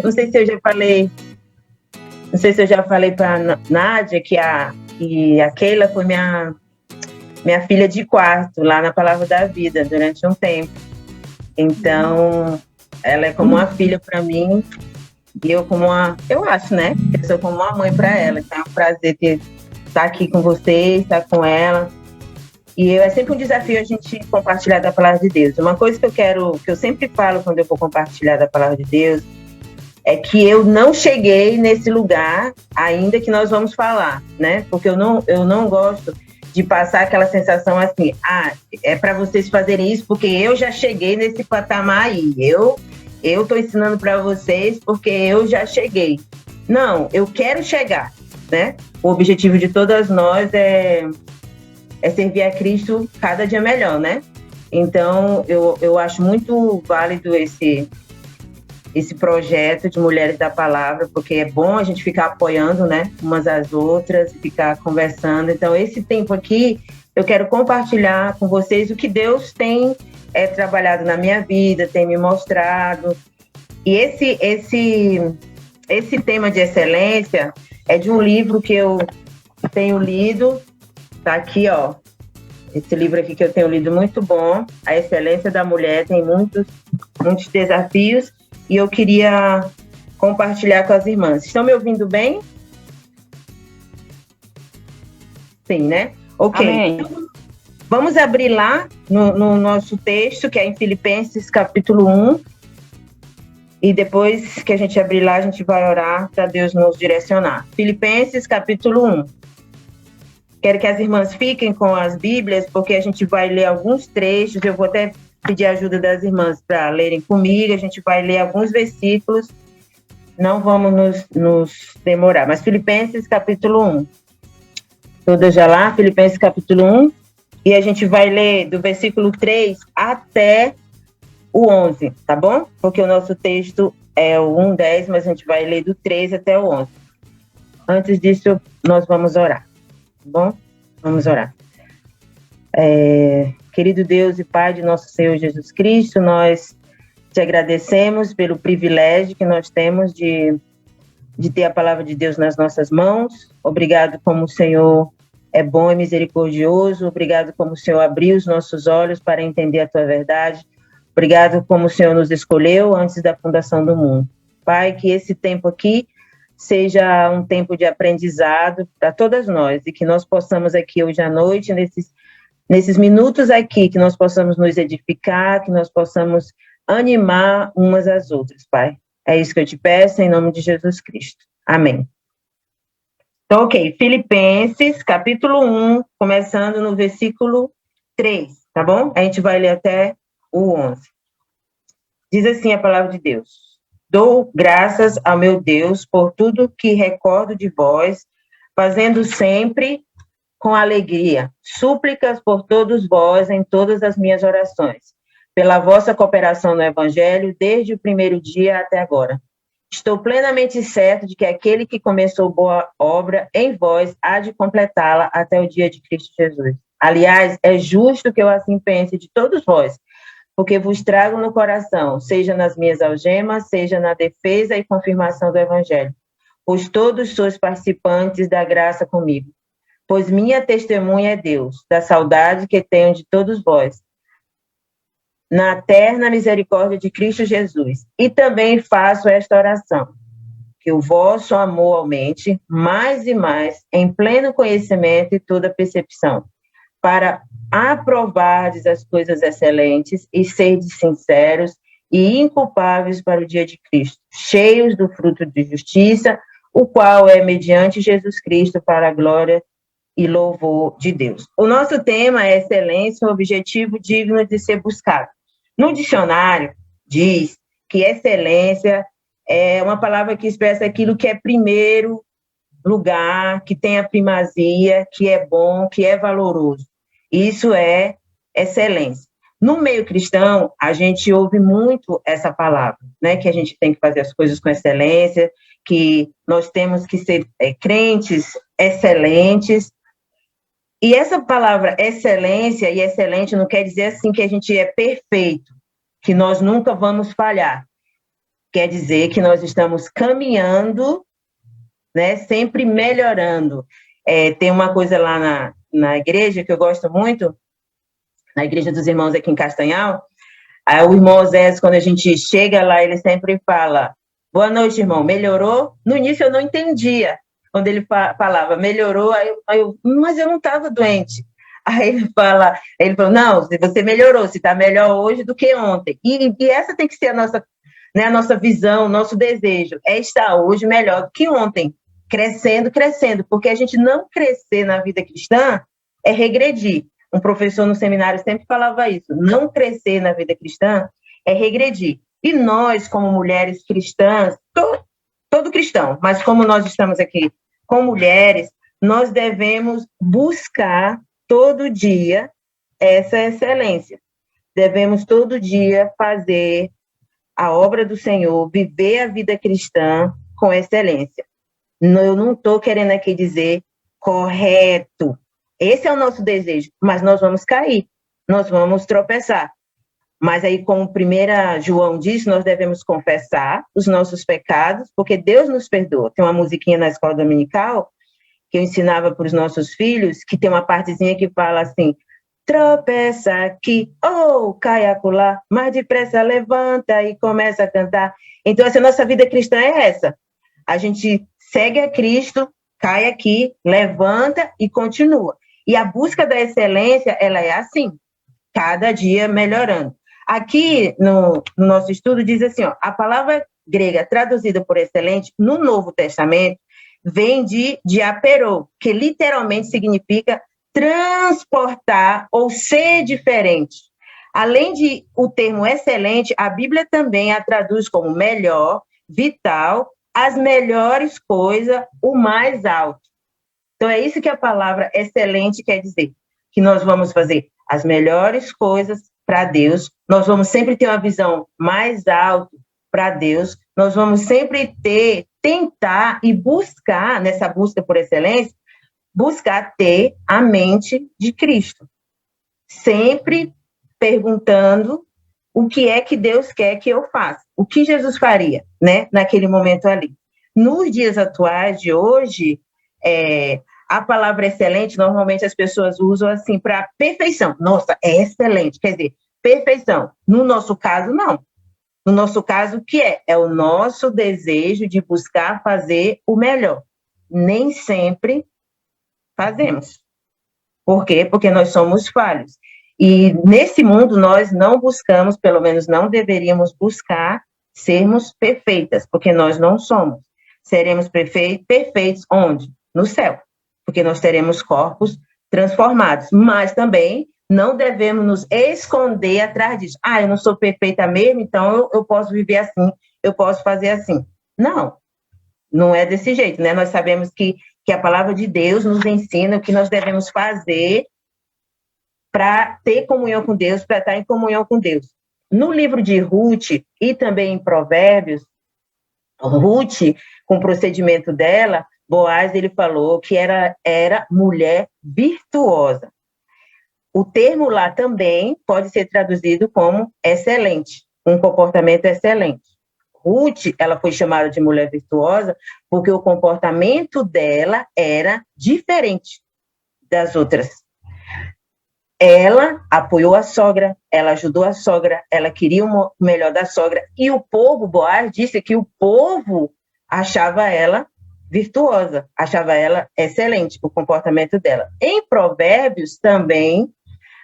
Não sei se eu já falei, não sei se eu já falei para Nádia que a Keila foi minha filha de quarto lá na Palavra da Vida durante um tempo. Então, ela é como uma filha para mim e eu como eu acho, né? Eu sou como uma mãe para ela. Então é um prazer estar aqui com vocês, estar com ela. E é sempre um desafio a gente compartilhar da Palavra de Deus. Uma coisa que eu sempre falo quando eu vou compartilhar da Palavra de Deus, é que eu não cheguei nesse lugar ainda que nós vamos falar, né? Porque eu não gosto de passar aquela sensação assim, é para vocês fazerem isso porque eu já cheguei nesse patamar aí. Eu estou ensinando para vocês porque eu já cheguei. Não, eu quero chegar, né? O objetivo de todas nós é servir a Cristo cada dia melhor, né? Então, eu acho muito válido esse projeto de Mulheres da Palavra, porque é bom a gente ficar apoiando, né, umas às outras, ficar conversando. Então, esse tempo aqui, eu quero compartilhar com vocês o que Deus tem trabalhado na minha vida, tem me mostrado. E esse tema de excelência é de um livro que eu tenho lido, tá aqui, ó. Esse livro aqui que eu tenho lido, muito bom. A Excelência da Mulher tem muitos desafios. E eu queria compartilhar com as irmãs. Estão me ouvindo bem? Sim, né? Ok. Então, vamos abrir lá no nosso texto, que é em Filipenses, capítulo 1. E depois que a gente abrir lá, a gente vai orar para Deus nos direcionar. Filipenses, capítulo 1. Quero que as irmãs fiquem com as Bíblias, porque a gente vai ler alguns trechos. Eu vou até pedir a ajuda das irmãs para lerem comigo. A gente vai ler alguns versículos. Não vamos nos demorar. Mas Filipenses, capítulo 1. Todas já lá? Filipenses, capítulo 1. E a gente vai ler do versículo 3 até o 11, tá bom? Porque o nosso texto é o 1:10, mas a gente vai ler do 3 até o 11. Antes disso, nós vamos orar. Tá bom? Vamos orar. Querido Deus e Pai de nosso Senhor Jesus Cristo, nós te agradecemos pelo privilégio que nós temos de ter a palavra de Deus nas nossas mãos. Obrigado como o Senhor é bom e misericordioso. Obrigado como o Senhor abriu os nossos olhos para entender a tua verdade. Obrigado como o Senhor nos escolheu antes da fundação do mundo. Pai, que esse tempo aqui seja um tempo de aprendizado para todas nós e que nós possamos aqui hoje à noite, nesses minutos aqui, que nós possamos nos edificar, que nós possamos animar umas às outras, Pai. É isso que eu te peço, em nome de Jesus Cristo. Amém. Então, ok, Filipenses, capítulo 1, começando no versículo 3, tá bom? A gente vai ler até o 11. Diz assim a palavra de Deus. Dou graças ao meu Deus por tudo que recordo de vós, fazendo sempre com alegria súplicas por todos vós em todas as minhas orações, pela vossa cooperação no Evangelho desde o primeiro dia até agora. Estou plenamente certo de que aquele que começou boa obra em vós há de completá-la até o dia de Cristo Jesus. Aliás, é justo que eu assim pense de todos vós, porque vos trago no coração, seja nas minhas algemas, seja na defesa e confirmação do Evangelho, pois todos sois participantes da graça comigo. Pois minha testemunha é Deus, da saudade que tenho de todos vós, na eterna misericórdia de Cristo Jesus. E também faço esta oração, que o vosso amor aumente mais e mais, em pleno conhecimento e toda percepção, para aprovardes as coisas excelentes e serdes sinceros e inculpáveis para o dia de Cristo, cheios do fruto de justiça, o qual é mediante Jesus Cristo para a glória e louvor de Deus. O nosso tema é excelência, um objetivo digno de ser buscado. No dicionário, diz que excelência é uma palavra que expressa aquilo que é primeiro lugar, que tem a primazia, que é bom, que é valoroso. Isso é excelência. No meio cristão, a gente ouve muito essa palavra, né? Que a gente tem que fazer as coisas com excelência, que nós temos que ser crentes excelentes. E essa palavra excelência e excelente não quer dizer assim que a gente é perfeito, que nós nunca vamos falhar. quer dizer que nós estamos caminhando, né, sempre melhorando. Tem uma coisa lá na igreja que eu gosto muito, na igreja dos irmãos aqui em Castanhal. Aí o irmão Osés, quando a gente chega lá, ele sempre fala: boa noite, irmão, melhorou? No início eu não entendia. Quando ele falava melhorou, mas eu não estava doente. Aí ele falou, não, você melhorou, você está melhor hoje do que ontem. E essa tem que ser a nossa, né, a nossa visão, o nosso desejo, é estar hoje melhor do que ontem, crescendo, crescendo, porque a gente não crescer na vida cristã é regredir. Um professor no seminário sempre falava isso, não crescer na vida cristã é regredir. E nós, como mulheres cristãs, todo cristão, mas como nós estamos aqui com mulheres, nós devemos buscar todo dia essa excelência. Devemos todo dia fazer a obra do Senhor, viver a vida cristã com excelência. Eu não estou querendo aqui dizer correto. Esse é o nosso desejo, mas nós vamos cair, nós vamos tropeçar. Mas aí, como 1 João diz, nós devemos confessar os nossos pecados, porque Deus nos perdoa. Tem uma musiquinha na escola dominical que eu ensinava para os nossos filhos, que tem uma partezinha que fala assim: tropeça aqui, cai acolá, mas depressa levanta e começa a cantar. Então, essa nossa vida cristã é essa. A gente segue a Cristo, cai aqui, levanta e continua. E a busca da excelência, ela é assim, cada dia melhorando. Aqui, no nosso estudo, diz assim, ó, a palavra grega traduzida por excelente, no Novo Testamento, vem de diaperou, que literalmente significa transportar ou ser diferente. Além de o termo excelente, a Bíblia também a traduz como melhor, vital, as melhores coisas, o mais alto. Então, é isso que a palavra excelente quer dizer, que nós vamos fazer as melhores coisas para Deus, nós vamos sempre ter uma visão mais alta para Deus, nós vamos sempre tentar e buscar, nessa busca por excelência, buscar ter a mente de Cristo. Sempre perguntando o que é que Deus quer que eu faça, o que Jesus faria, né, naquele momento ali. Nos dias atuais de hoje, a palavra excelente, normalmente as pessoas usam assim para perfeição. Nossa, é excelente, quer dizer, perfeição. No nosso caso, não. No nosso caso, o que é? É o nosso desejo de buscar fazer o melhor. Nem sempre fazemos. Por quê? Porque nós somos falhos. E nesse mundo nós não buscamos, pelo menos não deveríamos buscar sermos perfeitas, porque nós não somos. Seremos perfeitos onde? No céu, porque nós teremos corpos transformados, mas também não devemos nos esconder atrás disso. Eu não sou perfeita mesmo, então eu posso viver assim, eu posso fazer assim. Não, não é desse jeito, né? Nós sabemos que a palavra de Deus nos ensina o que nós devemos fazer para ter comunhão com Deus, para estar em comunhão com Deus. No livro de Ruth e também em Provérbios, Ruth, com o procedimento dela, Boaz, ele falou que era mulher virtuosa. O termo lá também pode ser traduzido como excelente, um comportamento excelente. Ruth, ela foi chamada de mulher virtuosa porque o comportamento dela era diferente das outras. Ela apoiou a sogra, ela ajudou a sogra, ela queria o melhor da sogra. E o povo, Boaz disse que o povo achava ela virtuosa, achava ela excelente, o comportamento dela. Em Provérbios também,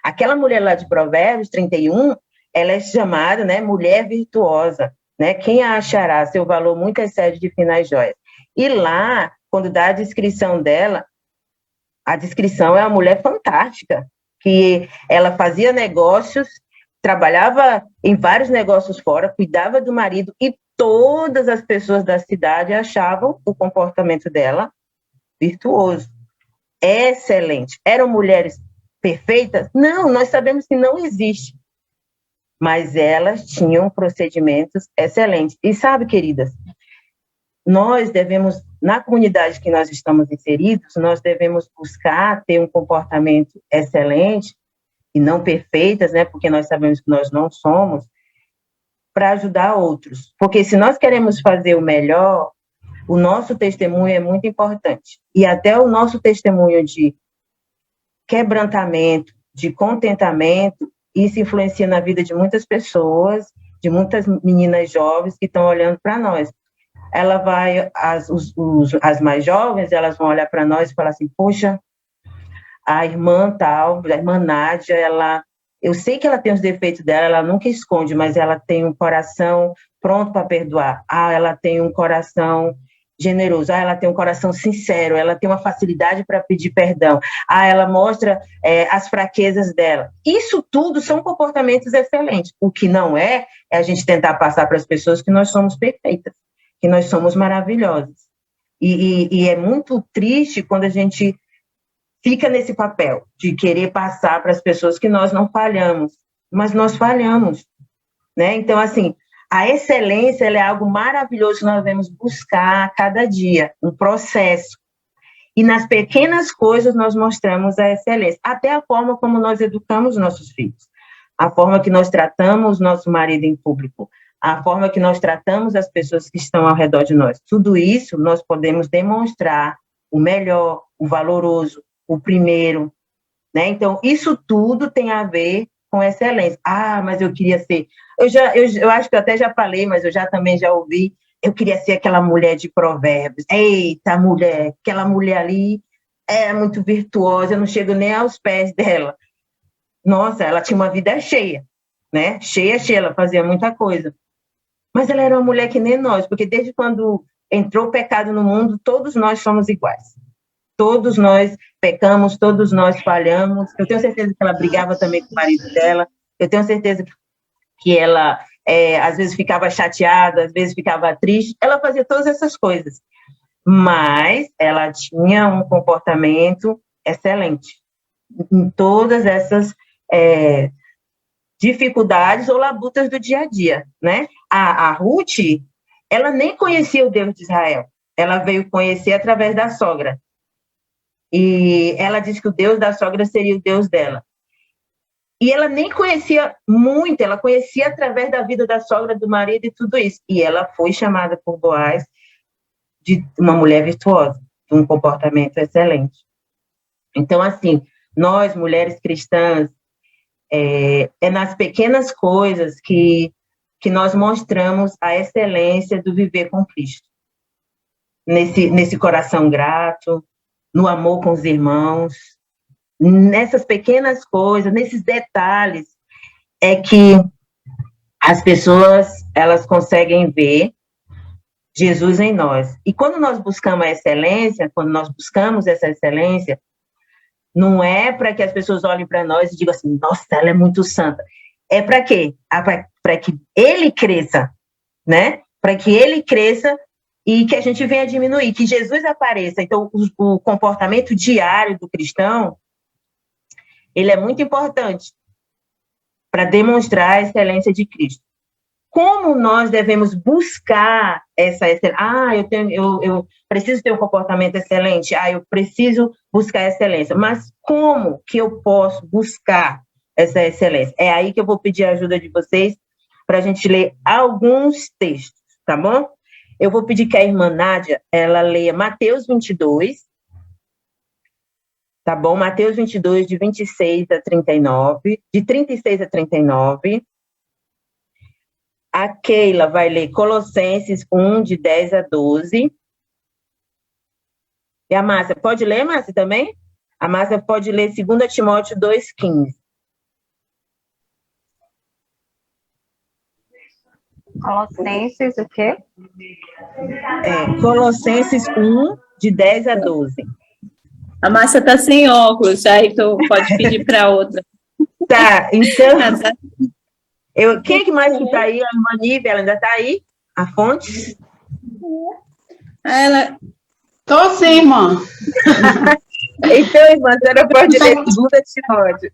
aquela mulher lá de Provérbios 31, ela é chamada, né, mulher virtuosa, né? Quem a achará? Seu valor muito excede de finas joias. E lá, quando dá a descrição dela, a descrição é uma mulher fantástica, que ela fazia negócios, trabalhava em vários negócios fora, cuidava do marido, e todas as pessoas da cidade achavam o comportamento dela virtuoso, excelente. Eram mulheres perfeitas? Não, nós sabemos que não existe. Mas elas tinham procedimentos excelentes. E sabe, queridas, nós devemos, na comunidade que nós estamos inseridos, nós devemos buscar ter um comportamento excelente e não perfeitas, né? Porque nós sabemos que nós não somos. para ajudar outros. Porque se nós queremos fazer o melhor, o nosso testemunho é muito importante. E até o nosso testemunho de quebrantamento, de contentamento, isso influencia na vida de muitas pessoas, de muitas meninas jovens que estão olhando para nós. Ela vai, as mais jovens, elas vão olhar para nós e falar assim, poxa, a irmã tal, a irmã Nádia, eu sei que ela tem os defeitos dela, ela nunca esconde, mas ela tem um coração pronto para perdoar. Ela tem um coração generoso. Ela tem um coração sincero. Ela tem uma facilidade para pedir perdão. Ela mostra as fraquezas dela. Isso tudo são comportamentos excelentes. O que não é a gente tentar passar para as pessoas que nós somos perfeitas, que nós somos maravilhosas. E é muito triste quando a gente fica nesse papel de querer passar para as pessoas que nós não falhamos, mas nós falhamos, né? Então, assim, a excelência ela é algo maravilhoso que nós devemos buscar a cada dia, um processo. E nas pequenas coisas nós mostramos a excelência, até a forma como nós educamos nossos filhos, a forma que nós tratamos nosso marido em público, a forma que nós tratamos as pessoas que estão ao redor de nós. Tudo isso nós podemos demonstrar o melhor, o valoroso, o primeiro, né? Então, isso tudo tem a ver com excelência. Mas eu queria ser... Eu acho que eu até já falei, mas eu também já ouvi, eu queria ser aquela mulher de Provérbios. Eita, mulher, aquela mulher ali é muito virtuosa, eu não chego nem aos pés dela. Nossa, ela tinha uma vida cheia, né? Cheia, ela fazia muita coisa. Mas ela era uma mulher que nem nós, porque desde quando entrou o pecado no mundo, todos nós somos iguais. Todos nós pecamos, todos nós falhamos. Eu tenho certeza que ela brigava também com o marido dela. Eu tenho certeza que ela, às vezes, ficava chateada, às vezes ficava triste. Ela fazia todas essas coisas. Mas ela tinha um comportamento excelente em todas essas dificuldades ou labutas do dia a dia, né? A Ruth, ela nem conhecia o Deus de Israel. Ela veio conhecer através da sogra. E ela disse que o Deus da sogra seria o Deus dela. E ela nem conhecia muito, ela conhecia através da vida da sogra, do marido e tudo isso. E ela foi chamada por Boaz de uma mulher virtuosa, de um comportamento excelente. Então, assim, nós, mulheres cristãs, é nas pequenas coisas que nós mostramos a excelência do viver com Cristo. Nesse coração grato, no amor com os irmãos, nessas pequenas coisas, nesses detalhes, é que as pessoas, elas conseguem ver Jesus em nós. E quando nós buscamos a excelência, quando nós buscamos essa excelência, não é para que as pessoas olhem para nós e digam assim, nossa, ela é muito santa. É para quê? Para que ele cresça, né? Para que ele cresça e que a gente venha diminuir, que Jesus apareça. Então, o comportamento diário do cristão, ele é muito importante para demonstrar a excelência de Cristo. Como nós devemos buscar essa excelência? Eu preciso ter um comportamento excelente. Eu preciso buscar excelência. Mas como que eu posso buscar essa excelência? É aí que eu vou pedir a ajuda de vocês para a gente ler alguns textos, tá bom? Eu vou pedir que a irmã Nádia, ela leia Mateus 22, tá bom? Mateus 22, de 26 a 39, de 36 a 39. A Keila vai ler Colossenses 1, de 10 a 12. E a Márcia, pode ler, Márcia, também? A Márcia pode ler 2 Timóteo 2, 15. Colossenses, o quê? Colossenses 1, de 10 a 12. A Márcia está sem óculos, aí tu pode pedir para outra. Tá, então... quem é que mais está aí? A irmã Nívia, ela ainda está aí? A Fontes? Ela... Tô sim, irmã. Então, irmã, a senhora pode ler 2 Timóteo.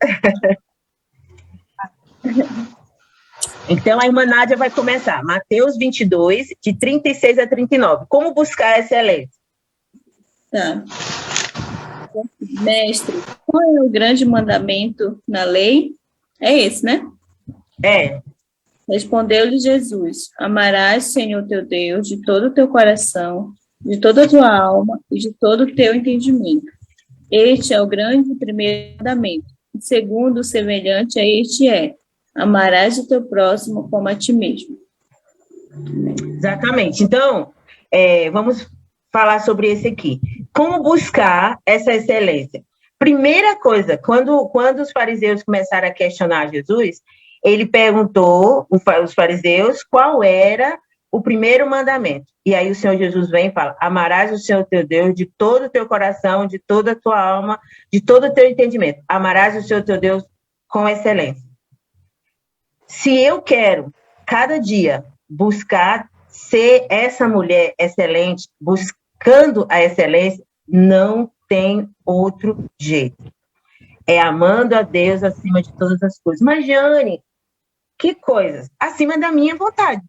Então, a irmã Nádia vai começar. Mateus 22, de 36 a 39. Como buscar a excelência? Tá. Mestre, qual é o grande mandamento na lei? É esse, né? Respondeu-lhe Jesus: Amarás, Senhor teu Deus, de todo o teu coração, de toda a tua alma e de todo o teu entendimento. Este é o grande e primeiro mandamento. O segundo, semelhante a este amarás o teu próximo como a ti mesmo. Exatamente. Então, vamos falar sobre esse aqui. Como buscar essa excelência? Primeira coisa, quando os fariseus começaram a questionar Jesus, ele perguntou, os fariseus, qual era o primeiro mandamento. E aí o Senhor Jesus vem e fala: amarás o Senhor teu Deus de todo o teu coração, de toda a tua alma, de todo o teu entendimento. Amarás o Senhor teu Deus com excelência. Se eu quero, cada dia, buscar ser essa mulher excelente, buscando a excelência, não tem outro jeito. É amando a Deus acima de todas as coisas. Mas, Jane, que coisas? Acima da minha vontade.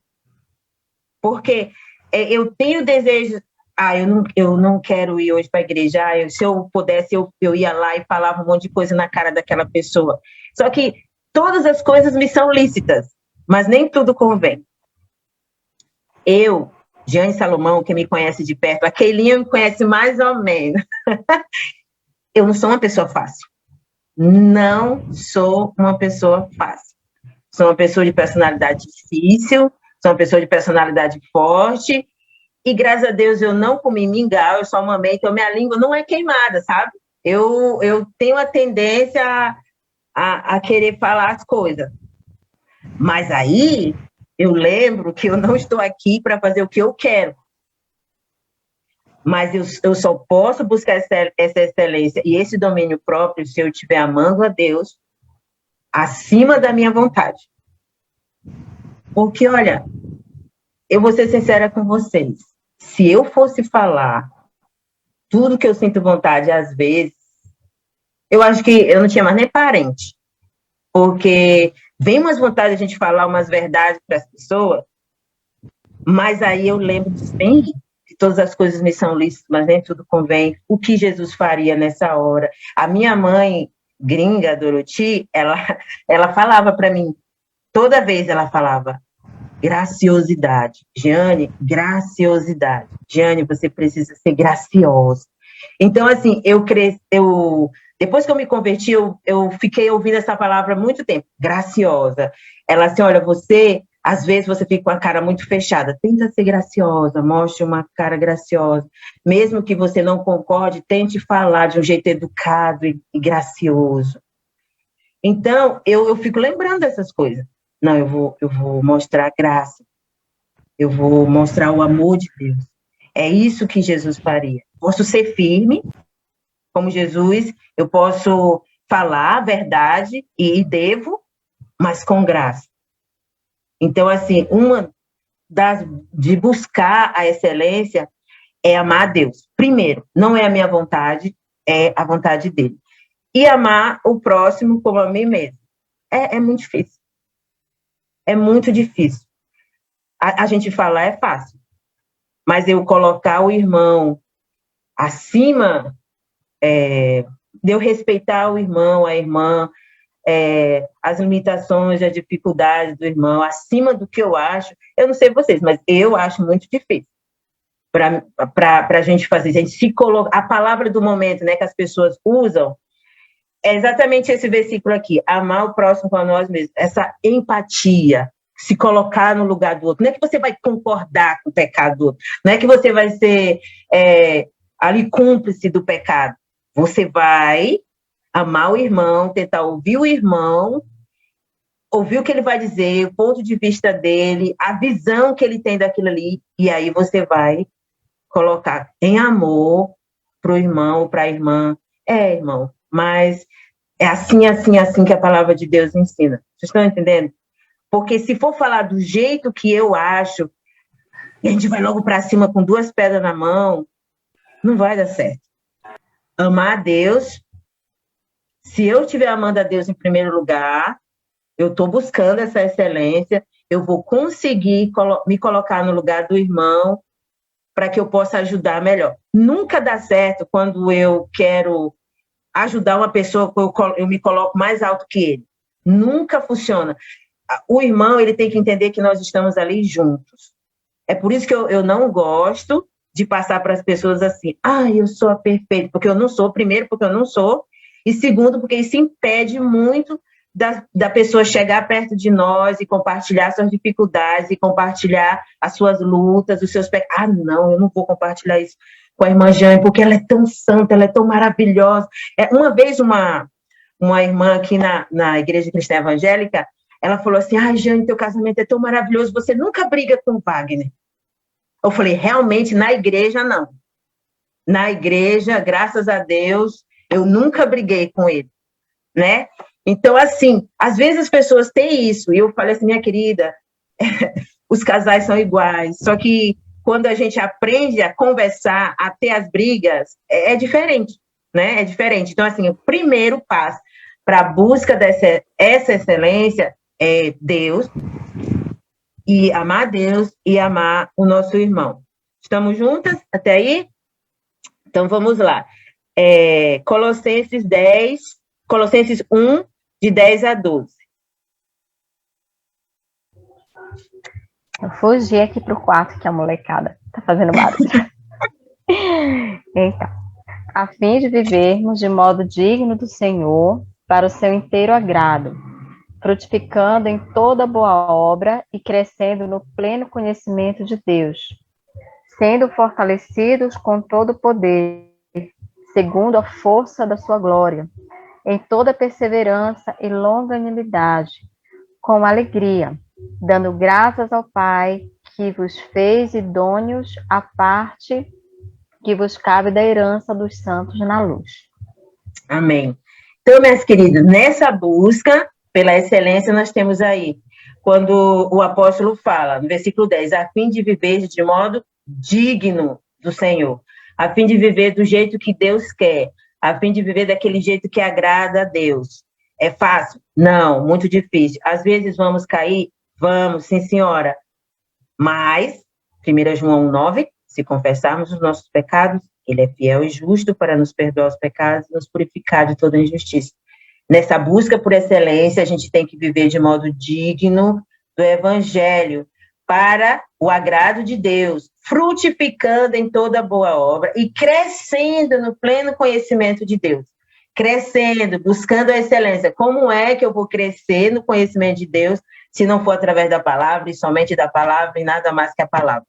Porque eu tenho desejo... eu não quero ir hoje para a igreja. Se eu pudesse, eu ia lá e falava um monte de coisa na cara daquela pessoa. Só que todas as coisas me são lícitas, mas nem tudo convém. Eu, Jane Salomão, que me conhece de perto, a Keilinha me conhece mais ou menos. Eu não sou uma pessoa fácil. Não sou uma pessoa fácil. Sou uma pessoa de personalidade difícil, sou uma pessoa de personalidade forte, e graças a Deus eu não comi mingau, eu só mamei, então minha língua não é queimada, sabe? Eu tenho a tendência a querer falar as coisas. Mas aí eu lembro que eu não estou aqui para fazer o que eu quero. Mas eu só posso buscar essa excelência e esse domínio próprio se eu estiver amando a Deus acima da minha vontade. Porque, olha, eu vou ser sincera com vocês. Se eu fosse falar tudo que eu sinto vontade, às vezes, eu acho que eu não tinha mais nem parente. Porque vem umas vontades de a gente falar umas verdades para as pessoas, mas aí eu lembro bem que todas as coisas me são lícitas, mas nem tudo convém. O que Jesus faria nessa hora? A minha mãe, gringa, Dorothy, ela falava para mim, toda vez ela falava, graciosidade. Jane, graciosidade. Jane, você precisa ser graciosa. Então, assim, depois que eu me converti, eu fiquei ouvindo essa palavra há muito tempo, graciosa. Ela assim, olha, às vezes você fica com a cara muito fechada, tenta ser graciosa, mostre uma cara graciosa. Mesmo que você não concorde, tente falar de um jeito educado e gracioso. Então, eu fico lembrando dessas coisas. Não, eu vou mostrar graça. Eu vou mostrar o amor de Deus. É isso que Jesus faria. Posso ser firme, como Jesus, eu posso falar a verdade e devo, mas com graça. Então, assim, de buscar a excelência é amar a Deus. Primeiro, não é a minha vontade, é a vontade dele. E amar o próximo como a mim mesmo. É muito difícil. É muito difícil. A gente falar é fácil, mas eu colocar o irmão acima, de eu respeitar o irmão, a irmã, as limitações, as dificuldades do irmão, acima do que eu acho, eu não sei vocês, mas eu acho muito difícil para a gente fazer, a gente se colocar, a palavra do momento, né, que as pessoas usam, é exatamente esse versículo aqui, amar o próximo com nós mesmos, essa empatia, se colocar no lugar do outro. Não é que você vai concordar com o pecado do outro, não é que você vai ser ali cúmplice do pecado. Você vai amar o irmão, tentar ouvir o irmão, ouvir o que ele vai dizer, o ponto de vista dele, a visão que ele tem daquilo ali, e aí você vai colocar em amor para o irmão ou para a irmã. Irmão, mas é assim, assim, assim que a palavra de Deus ensina. Vocês estão entendendo? Porque se for falar do jeito que eu acho, e a gente vai logo para cima com 2 pedras na mão, não vai dar certo. Amar a Deus, se eu estiver amando a Deus em primeiro lugar, eu estou buscando essa excelência, eu vou conseguir me colocar no lugar do irmão para que eu possa ajudar melhor. Nunca dá certo quando eu quero ajudar uma pessoa, eu me coloco mais alto que ele. Nunca funciona. o irmão, ele tem que entender que nós estamos ali juntos. É por isso que eu não gosto de passar para as pessoas assim, eu sou a perfeita, porque eu não sou, primeiro, porque eu não sou, e segundo, porque isso impede muito da pessoa chegar perto de nós e compartilhar suas dificuldades, e compartilhar as suas lutas, os seus pecados. Não, eu não vou compartilhar isso com a irmã Jane, porque ela é tão santa, ela é tão maravilhosa. Uma vez, uma irmã aqui na Igreja Cristã Evangélica, ela falou assim, Jane, teu casamento é tão maravilhoso, você nunca briga com o Wagner. Eu falei, realmente, na igreja, não. Na igreja, graças a Deus, eu nunca briguei com ele, né? Então, assim, às vezes as pessoas têm isso, e eu falei assim, minha querida, os casais são iguais, só que quando a gente aprende a conversar, a ter as brigas, é diferente, né? É diferente. Então, assim, o primeiro passo para a busca dessa excelência é Deus, e amar Deus e amar o nosso irmão. Estamos juntas até aí? Então, vamos lá. Colossenses 1, de 10 a 12. Eu fugi aqui pro quarto, que a molecada tá fazendo barulho. Então, a fim de vivermos de modo digno do Senhor, para o seu inteiro agrado, frutificando em toda boa obra e crescendo no pleno conhecimento de Deus, sendo fortalecidos com todo o poder, segundo a força da sua glória, em toda perseverança e longanimidade, com alegria, dando graças ao Pai, que vos fez idôneos à parte que vos cabe da herança dos santos na luz. Amém. Então, minhas queridas, nessa busca pela excelência, nós temos aí, quando o apóstolo fala, no versículo 10, a fim de viver de modo digno do Senhor, a fim de viver do jeito que Deus quer, a fim de viver daquele jeito que agrada a Deus. É fácil? Não, muito difícil. Às vezes vamos cair? Vamos, sim, senhora. Mas, 1 João 9, se confessarmos os nossos pecados, ele é fiel e justo para nos perdoar os pecados e nos purificar de toda injustiça. Nessa busca por excelência, a gente tem que viver de modo digno do Evangelho, para o agrado de Deus, frutificando em toda boa obra e crescendo no pleno conhecimento de Deus. Crescendo, buscando a excelência. Como é que eu vou crescer no conhecimento de Deus se não for através da palavra e somente da palavra e nada mais que a palavra?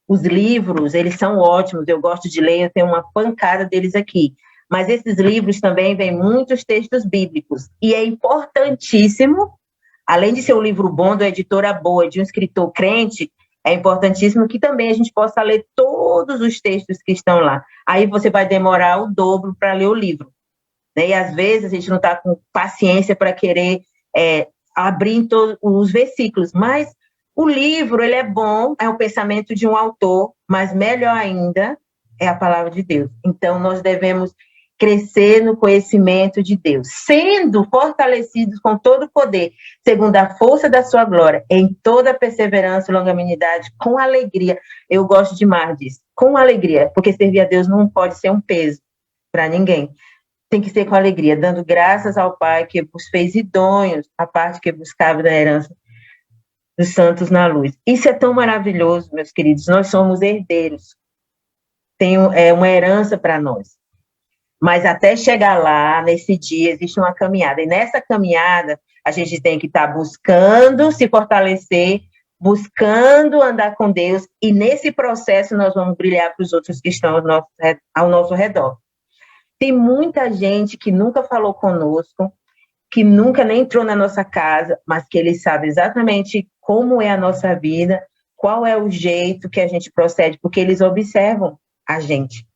Os livros, eles são ótimos, eu gosto de ler, eu tenho uma pancada deles aqui. Mas esses livros também vêm muitos textos bíblicos. E é importantíssimo, além de ser um livro bom, de uma editora boa, de um escritor crente, é importantíssimo que também a gente possa ler todos os textos que estão lá. Aí você vai demorar o dobro para ler o livro. Né? E às vezes a gente não está com paciência para querer abrir em todos os versículos. Mas o livro, ele é bom, é o pensamento de um autor, mas melhor ainda é a palavra de Deus. Então, nós devemos crescer no conhecimento de Deus, sendo fortalecidos com todo o poder, segundo a força da sua glória, em toda perseverança e longanimidade, com alegria. Eu gosto demais disso, com alegria, porque servir a Deus não pode ser um peso para ninguém. Tem que ser com alegria, dando graças ao Pai que vos fez idôneos, a parte que buscava da herança dos santos na luz. Isso é tão maravilhoso, meus queridos, nós somos herdeiros. Tem uma herança para nós. Mas até chegar lá, nesse dia, existe uma caminhada. E nessa caminhada, a gente tem que estar buscando se fortalecer, buscando andar com Deus, e nesse processo nós vamos brilhar para os outros que estão ao nosso redor. Tem muita gente que nunca falou conosco, que nunca nem entrou na nossa casa, mas que eles sabem exatamente como é a nossa vida, qual é o jeito que a gente procede, porque eles observam a gente.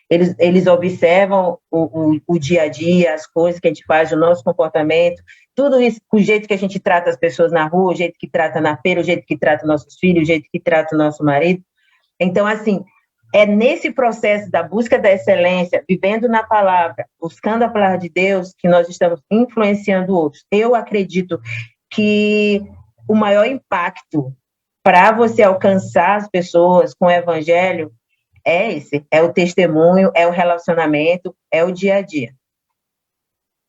Eles observam o dia a dia, as coisas que a gente faz, o nosso comportamento, tudo isso, o jeito que a gente trata as pessoas na rua, o jeito que trata na feira, o jeito que trata nossos filhos, o jeito que trata o nosso marido. Então, assim, é nesse processo da busca da excelência, vivendo na palavra, buscando a palavra de Deus, que nós estamos influenciando outros. Eu acredito que o maior impacto para você alcançar as pessoas com o evangelho é esse, é o testemunho, é o relacionamento, é o dia a dia.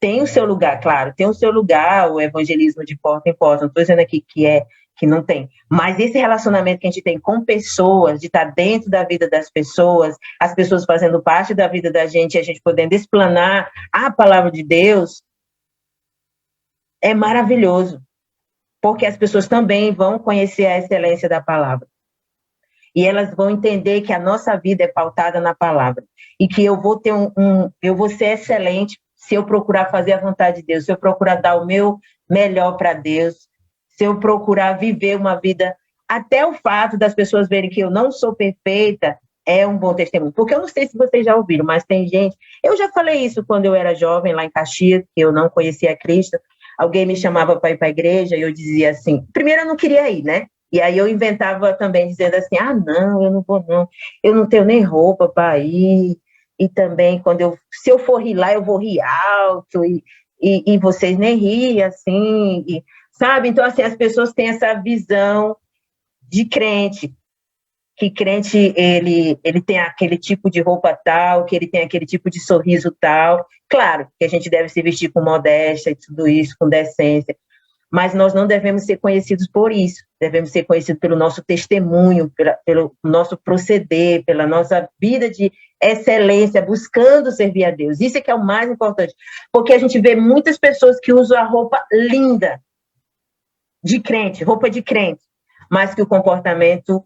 tem o seu lugar, claro, tem o seu lugar, o evangelismo de porta em porta, não estou dizendo aqui que não tem, mas esse relacionamento que a gente tem com pessoas, de estar dentro da vida das pessoas, as pessoas fazendo parte da vida da gente, a gente podendo explanar a palavra de Deus, é maravilhoso, porque as pessoas também vão conhecer a excelência da palavra. E elas vão entender que a nossa vida é pautada na palavra. E que eu vou ter eu vou ser excelente se eu procurar fazer a vontade de Deus, se eu procurar dar o meu melhor para Deus, se eu procurar viver uma vida, até o fato das pessoas verem que eu não sou perfeita, é um bom testemunho. Porque eu não sei se vocês já ouviram, mas tem gente... Eu já falei isso quando eu era jovem, lá em Caxias, que eu não conhecia Cristo. Alguém me chamava para ir para a igreja e eu dizia assim... Primeiro, eu não queria ir, né? E aí eu inventava também, dizendo assim, não, eu não vou não. Eu não tenho nem roupa para ir. E também, se eu for rir lá, eu vou rir alto. E vocês nem riem, assim... Sabe? Então, assim, as pessoas têm essa visão de crente, que crente, ele tem aquele tipo de roupa tal, que ele tem aquele tipo de sorriso tal. Claro que a gente deve se vestir com modéstia e tudo isso, com decência, mas nós não devemos ser conhecidos por isso, devemos ser conhecidos pelo nosso testemunho, pelo nosso proceder, pela nossa vida de excelência, buscando servir a Deus. Isso é que é o mais importante, porque a gente vê muitas pessoas que usam a roupa linda, de crente, roupa de crente, mas que o comportamento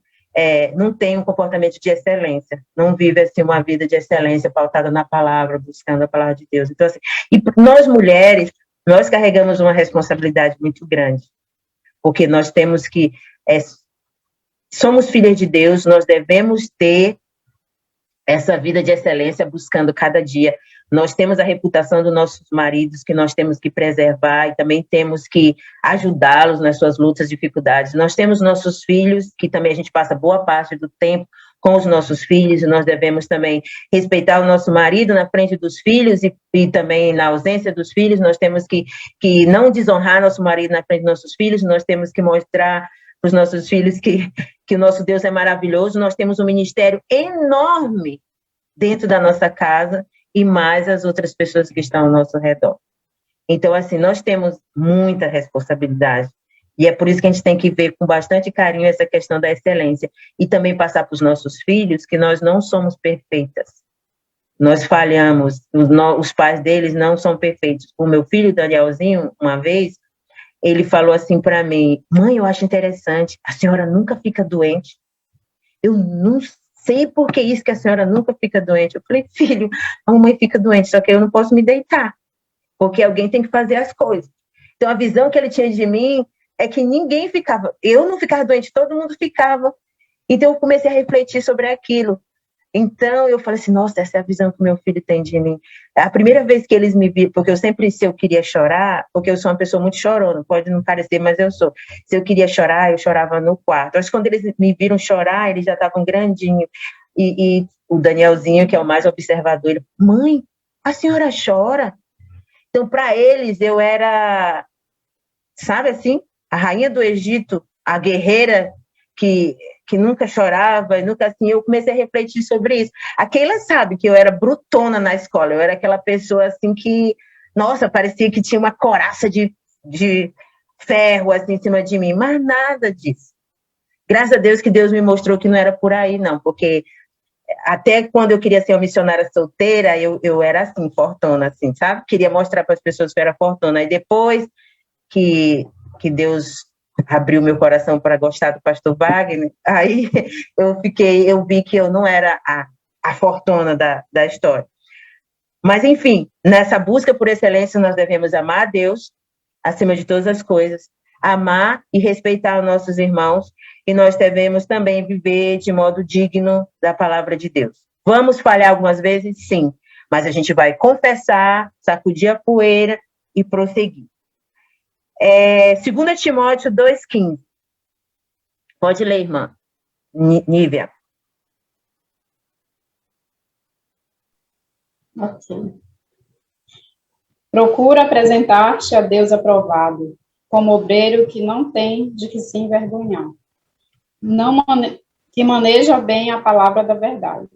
não tem um comportamento de excelência, não vive assim uma vida de excelência pautada na palavra, buscando a palavra de Deus. Então, assim, e nós mulheres, nós carregamos uma responsabilidade muito grande, porque nós temos que, somos filhas de Deus, nós devemos ter essa vida de excelência buscando cada dia. Nós temos a reputação dos nossos maridos que nós temos que preservar e também temos que ajudá-los nas suas lutas, dificuldades. Nós temos nossos filhos, que também a gente passa boa parte do tempo com os nossos filhos, e nós devemos também respeitar o nosso marido na frente dos filhos e também na ausência dos filhos. Nós temos que não desonrar nosso marido na frente dos nossos filhos, nós temos que mostrar para os nossos filhos que o nosso Deus é maravilhoso. Nós temos um ministério enorme dentro da nossa casa, e mais as outras pessoas que estão ao nosso redor. Então, assim, nós temos muita responsabilidade, e é por isso que a gente tem que ver com bastante carinho essa questão da excelência, e também passar para os nossos filhos que nós não somos perfeitas. Nós falhamos, os pais deles não são perfeitos. O meu filho, Danielzinho, uma vez, ele falou assim para mim: mãe, eu acho interessante, a senhora nunca fica doente. Eu não sei por que isso que a senhora nunca fica doente. Eu falei: filho, a mamãe fica doente, só que eu não posso me deitar, porque alguém tem que fazer as coisas. Então, a visão que ele tinha de mim é que ninguém ficava, eu não ficava doente, todo mundo ficava. Então, eu comecei a refletir sobre aquilo. Então, eu falei assim: nossa, essa é a visão que meu filho tem de mim. A primeira vez que eles me viram, porque eu sempre, se eu queria chorar, porque eu sou uma pessoa muito chorona, pode não parecer, mas eu sou. Se eu queria chorar, eu chorava no quarto. Acho que quando eles me viram chorar, eles já estavam grandinhos. E o Danielzinho, que é o mais observador, ele: mãe, a senhora chora? Então, para eles, eu era, sabe assim, a rainha do Egito, a guerreira que nunca chorava, nunca assim. Eu comecei a refletir sobre isso. A Keila sabe que eu era brutona na escola, eu era aquela pessoa assim que, nossa, parecia que tinha uma coraça de ferro assim em cima de mim, mas nada disso. Graças a Deus que Deus me mostrou que não era por aí, não, porque até quando eu queria ser uma missionária solteira, eu era assim, fortona, assim, sabe? Queria mostrar para as pessoas que eu era fortona. E depois que Deus abriu meu coração para gostar do pastor Wagner, aí eu vi que eu não era a fortuna da história. Mas, enfim, nessa busca por excelência, nós devemos amar a Deus, acima de todas as coisas, amar e respeitar os nossos irmãos, e nós devemos também viver de modo digno da palavra de Deus. Vamos falhar algumas vezes? Sim, mas a gente vai confessar, sacudir a poeira e prosseguir. 2 Timóteo 2,15. Pode ler, irmã Nívia. Ok. Procura apresentar-te a Deus aprovado, como obreiro que não tem de que se envergonhar, que maneja bem a palavra da verdade.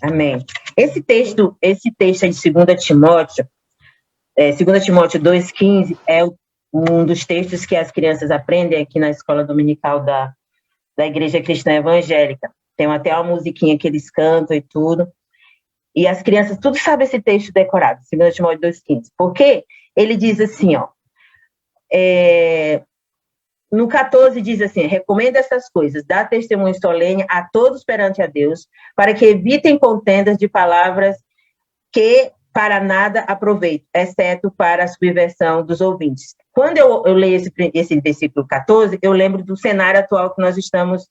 Amém. Esse texto aí de 2 Timóteo, 2 Timóteo 2,15 é um dos textos que as crianças aprendem aqui na escola dominical da Igreja Cristã Evangélica. Tem até uma musiquinha que eles cantam e tudo. E as crianças tudo sabem esse texto decorado, 2 Timóteo 2,15. Porque ele diz assim, ó, no 14 diz assim, recomenda essas coisas, dá testemunho solene a todos perante a Deus, para que evitem contendas de palavras que para nada aproveitam, exceto para a subversão dos ouvintes. Quando eu leio esse versículo 14, eu lembro do cenário atual que nós estamos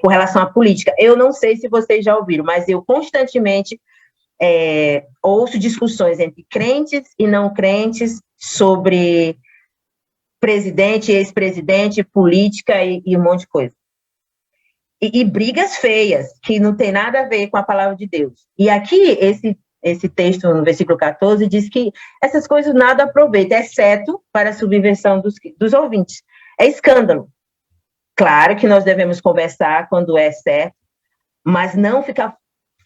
com relação à política. Eu não sei se vocês já ouviram, mas eu constantemente ouço discussões entre crentes e não crentes sobre presidente, ex-presidente, política e um monte de coisa. E brigas feias, que não tem nada a ver com a palavra de Deus. E aqui, esse texto, no versículo 14, diz que essas coisas nada aproveitam, exceto para a subversão dos ouvintes. É escândalo. Claro que nós devemos conversar quando é certo, mas não ficar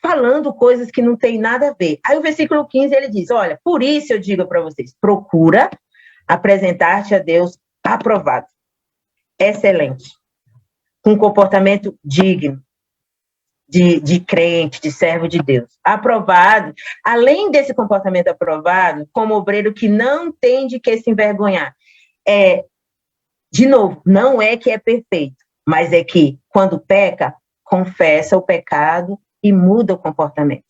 falando coisas que não tem nada a ver. Aí o versículo 15, ele diz, olha, por isso eu digo para vocês, procura apresentar-te a Deus aprovado, excelente, com comportamento digno, de crente, de servo de Deus. Aprovado, além desse comportamento aprovado, como obreiro que não tem de que se envergonhar. De novo, não é que é perfeito, mas é que, quando peca, confessa o pecado e muda o comportamento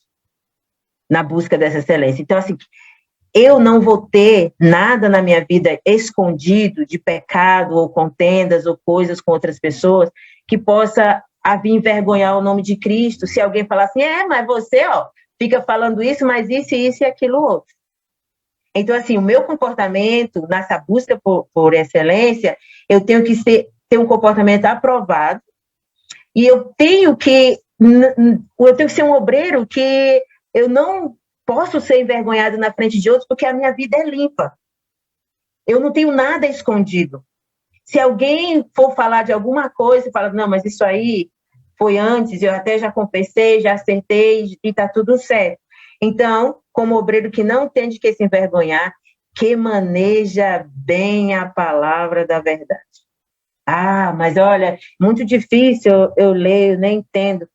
na busca dessa excelência. Então, assim, eu não vou ter nada na minha vida escondido de pecado ou contendas ou coisas com outras pessoas que possa vir envergonhar o nome de Cristo, se alguém falar assim, mas você, fica falando isso, mas isso e aquilo outro. Então, assim, o meu comportamento, nessa busca por excelência, eu tenho que ter um comportamento aprovado e eu tenho que ser um obreiro que eu não posso ser envergonhado na frente de outros porque a minha vida é limpa. Eu não tenho nada escondido. Se alguém for falar de alguma coisa, fala, não, mas isso aí foi antes, eu até já confessei, já acertei e está tudo certo. Então, como obreiro que não tem de que se envergonhar, que maneja bem a palavra da verdade. Mas olha, muito difícil, eu leio, nem entendo.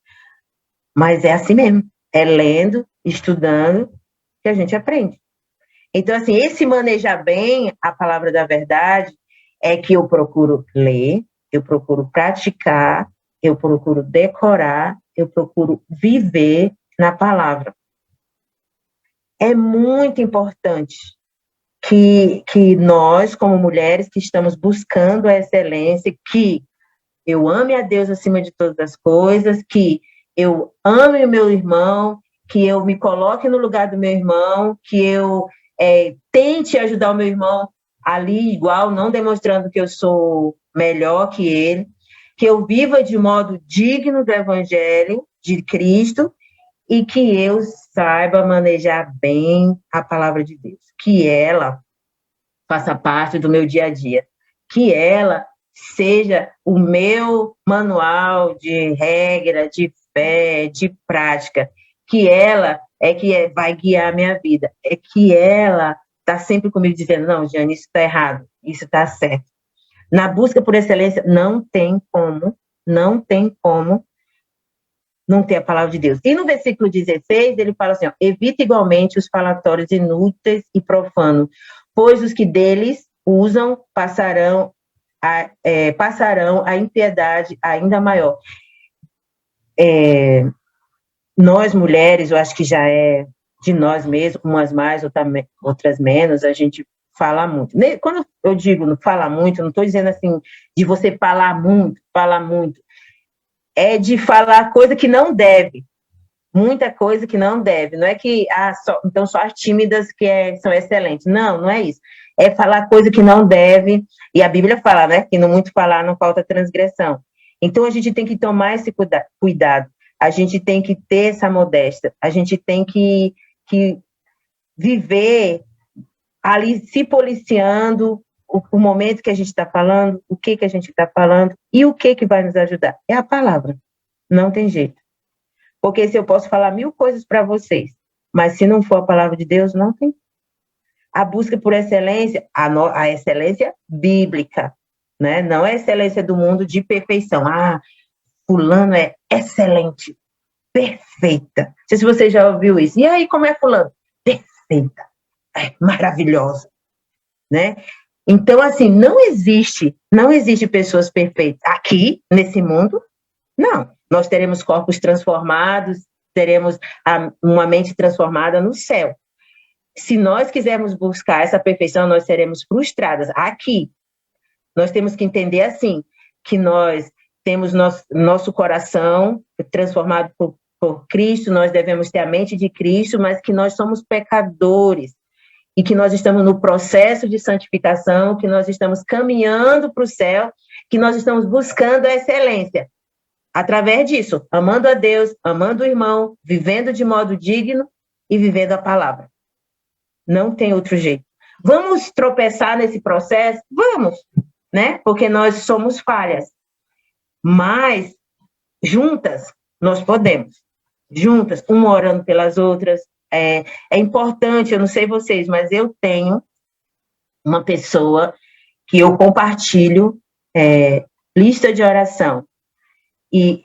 Mas é assim mesmo, é lendo, estudando, que a gente aprende. Então, assim, esse manejar bem a palavra da verdade é que eu procuro ler, eu procuro praticar, eu procuro decorar, eu procuro viver na palavra. É muito importante que nós, como mulheres que estamos buscando a excelência, que eu ame a Deus acima de todas as coisas, que eu ame o meu irmão, que eu me coloque no lugar do meu irmão, que eu tente ajudar o meu irmão ali igual, não demonstrando que eu sou melhor que ele, que eu viva de modo digno do Evangelho de Cristo e que eu saiba manejar bem a palavra de Deus, que ela faça parte do meu dia a dia, que ela seja o meu manual de regra, de fé, de prática, que ela vai guiar a minha vida, é que ela está sempre comigo dizendo, não, Jane, isso está errado, isso está certo. Na busca por excelência, não tem como não ter a palavra de Deus. E no versículo 16, ele fala assim, evita igualmente os falatórios inúteis e profanos, pois os que deles usam passarão a impiedade ainda maior. Nós, mulheres, eu acho que já é de nós mesmos, umas mais, outras menos, a gente fala muito. Quando eu digo não fala muito, não estou dizendo assim de você falar muito. É de falar coisa que não deve. Muita coisa que não deve. Não é que, então só as tímidas que são excelentes. Não é isso. É falar coisa que não deve. E a Bíblia fala, né? Que no muito falar não falta transgressão. Então a gente tem que tomar esse cuidado. A gente tem que ter essa modéstia. A gente tem que viver ali se policiando o momento que a gente está falando, o que a gente está falando e o que vai nos ajudar. É a palavra. Não tem jeito. Porque se eu posso falar 1000 coisas para vocês, mas se não for a palavra de Deus, não tem. a busca por excelência, a excelência bíblica, né? Não é a excelência do mundo de perfeição. Ah, fulano é excelente, perfeita. Não sei se você já ouviu isso. E aí, como é fulano? Perfeita, maravilhosa, né? Então, assim, não existe pessoas perfeitas aqui, nesse mundo, não. Nós teremos corpos transformados, teremos uma mente transformada no céu. Se nós quisermos buscar essa perfeição, nós seremos frustradas. Aqui, nós temos que entender assim, que nós temos nosso coração transformado por Cristo, nós devemos ter a mente de Cristo, mas que nós somos pecadores e que nós estamos no processo de santificação, que nós estamos caminhando para o céu, que nós estamos buscando a excelência. Através disso, amando a Deus, amando o irmão, vivendo de modo digno e vivendo a palavra. Não tem outro jeito. Vamos tropeçar nesse processo? Vamos, né? Porque nós somos falhas. Mas, juntas, nós podemos. Juntas, uma orando pelas outras. É importante, eu não sei vocês, mas eu tenho uma pessoa que eu compartilho lista de oração. E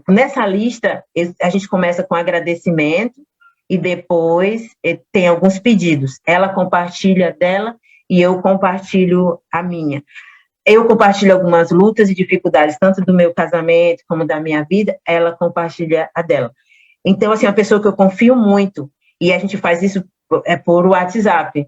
nessa lista, a gente começa com agradecimento e depois tem alguns pedidos. Ela compartilha dela e eu compartilho a minha. Eu compartilho algumas lutas e dificuldades, tanto do meu casamento como da minha vida, ela compartilha a dela. Então, assim, é uma pessoa que eu confio muito e a gente faz isso por WhatsApp.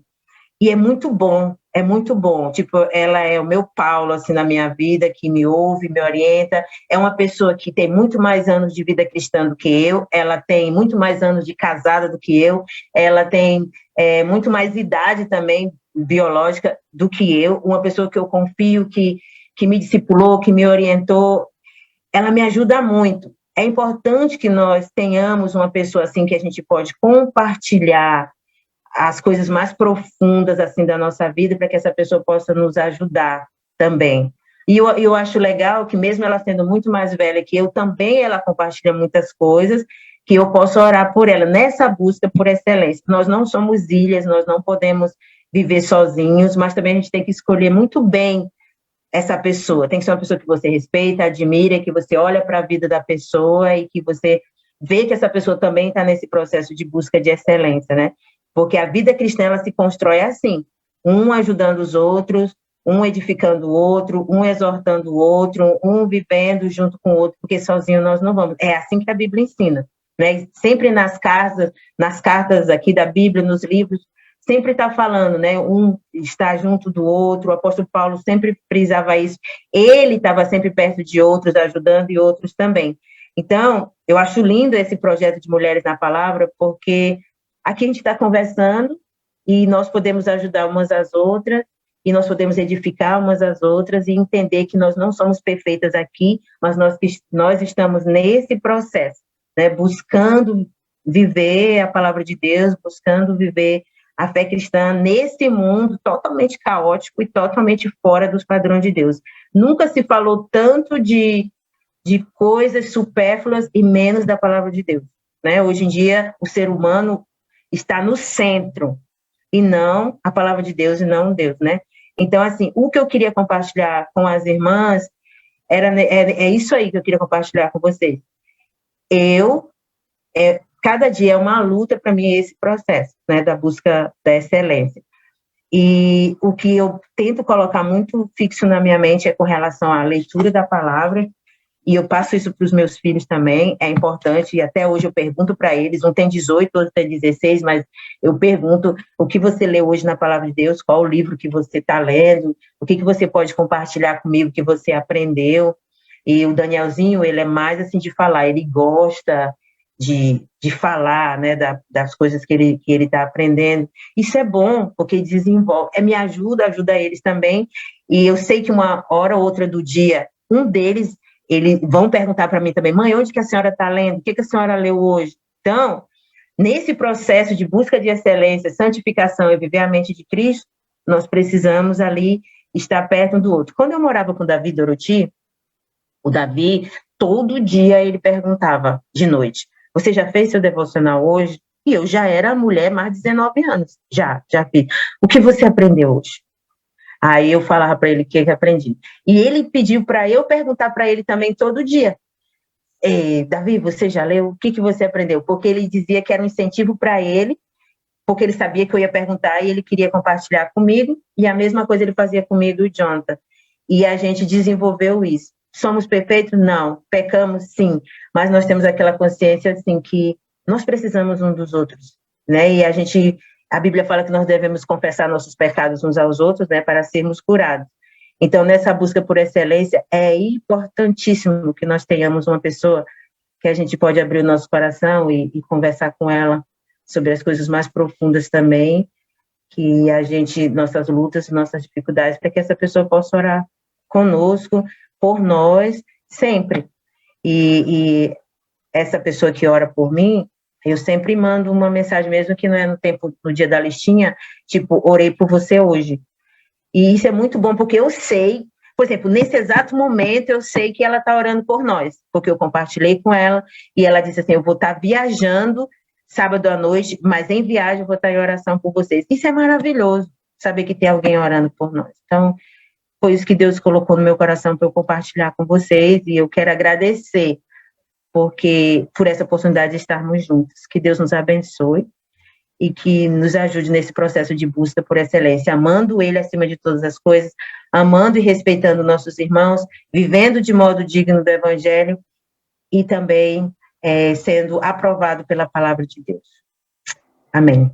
E é muito bom, é muito bom. Tipo, ela é o meu Paulo, assim, na minha vida, que me ouve, me orienta. É uma pessoa que tem muito mais anos de vida cristã do que eu. Ela tem muito mais anos de casada do que eu. Ela tem muito mais idade também, biológica, do que eu. Uma pessoa que eu confio, que me discipulou, que me orientou. Ela me ajuda muito. É importante que nós tenhamos uma pessoa assim que a gente pode compartilhar as coisas mais profundas assim da nossa vida, para que essa pessoa possa nos ajudar também. E eu acho legal que mesmo ela sendo muito mais velha que eu, também ela compartilha muitas coisas que eu posso orar por ela, nessa busca por excelência. Nós não somos ilhas, nós não podemos viver sozinhos, mas também a gente tem que escolher muito bem essa pessoa. Tem que ser uma pessoa que você respeita, admira, que você olha para a vida da pessoa e que você vê que essa pessoa também está nesse processo de busca de excelência, né? Porque a vida cristã, ela se constrói assim, um ajudando os outros, um edificando o outro, um exortando o outro, um vivendo junto com o outro, porque sozinho nós não vamos. É assim que a Bíblia ensina, né? Sempre nas cartas aqui da Bíblia, nos livros, sempre está falando, né? Um está junto do outro, o apóstolo Paulo sempre frisava isso, ele estava sempre perto de outros, ajudando e outros também. Então, eu acho lindo esse projeto de Mulheres na Palavra, porque aqui a gente está conversando e nós podemos ajudar umas às outras e nós podemos edificar umas às outras e entender que nós não somos perfeitas aqui, mas nós estamos nesse processo, né, buscando viver a palavra de Deus, buscando viver a fé cristã nesse mundo totalmente caótico e totalmente fora dos padrões de Deus. Nunca se falou tanto de coisas supérfluas e menos da palavra de Deus, né? Hoje em dia, o ser humano está no centro, e não a palavra de Deus, e não Deus, né? Então, assim, o que eu queria compartilhar com as irmãs é isso aí que eu queria compartilhar com vocês. Cada dia é uma luta para mim esse processo, né, da busca da excelência. E o que eu tento colocar muito fixo na minha mente é com relação à leitura da palavra, e eu passo isso para os meus filhos também, é importante, e até hoje eu pergunto para eles, um tem 18, outro tem 16, mas eu pergunto o que você leu hoje na Palavra de Deus, qual o livro que você está lendo, o que você pode compartilhar comigo que você aprendeu. E o Danielzinho, ele é mais assim de falar, ele gosta de falar, né, das coisas que ele está aprendendo. Isso é bom, porque desenvolve, me ajuda eles também, e eu sei que uma hora ou outra do dia, um deles, eles vão perguntar para mim também, mãe, onde que a senhora está lendo? O que a senhora leu hoje? Então, nesse processo de busca de excelência, santificação e viver a mente de Cristo, nós precisamos ali estar perto um do outro. Quando eu morava com o Davi Doroti, o Davi, todo dia ele perguntava de noite, você já fez seu devocional hoje? E eu já era mulher mais de 19 anos, já fiz. O que você aprendeu hoje? Aí eu falava para ele o que aprendi. E ele pediu para eu perguntar para ele também todo dia. Davi, você já leu? O que você aprendeu? Porque ele dizia que era um incentivo para ele, porque ele sabia que eu ia perguntar e ele queria compartilhar comigo, e a mesma coisa ele fazia comigo e o Jonathan. E a gente desenvolveu isso. Somos perfeitos? Não. Pecamos? Sim. Mas nós temos aquela consciência, assim, que nós precisamos uns dos outros, né? E a Bíblia fala que nós devemos confessar nossos pecados uns aos outros, né, para sermos curados. Então, nessa busca por excelência, é importantíssimo que nós tenhamos uma pessoa que a gente pode abrir o nosso coração e conversar com ela sobre as coisas mais profundas também, que nossas lutas, nossas dificuldades, para que essa pessoa possa orar conosco, por nós, sempre. E essa pessoa que ora por mim, eu sempre mando uma mensagem, mesmo que não é no dia da listinha, tipo, orei por você hoje. E isso é muito bom, porque eu sei, por exemplo, nesse exato momento, eu sei que ela está orando por nós, porque eu compartilhei com ela, e ela disse assim, eu vou estar viajando sábado à noite, mas em viagem eu vou estar em oração por vocês. Isso é maravilhoso, saber que tem alguém orando por nós. Então, foi isso que Deus colocou no meu coração para eu compartilhar com vocês, e eu quero agradecer por essa oportunidade de estarmos juntos. Que Deus nos abençoe e que nos ajude nesse processo de busca por excelência, amando Ele acima de todas as coisas, amando e respeitando nossos irmãos, vivendo de modo digno do Evangelho e também sendo aprovado pela palavra de Deus. Amém.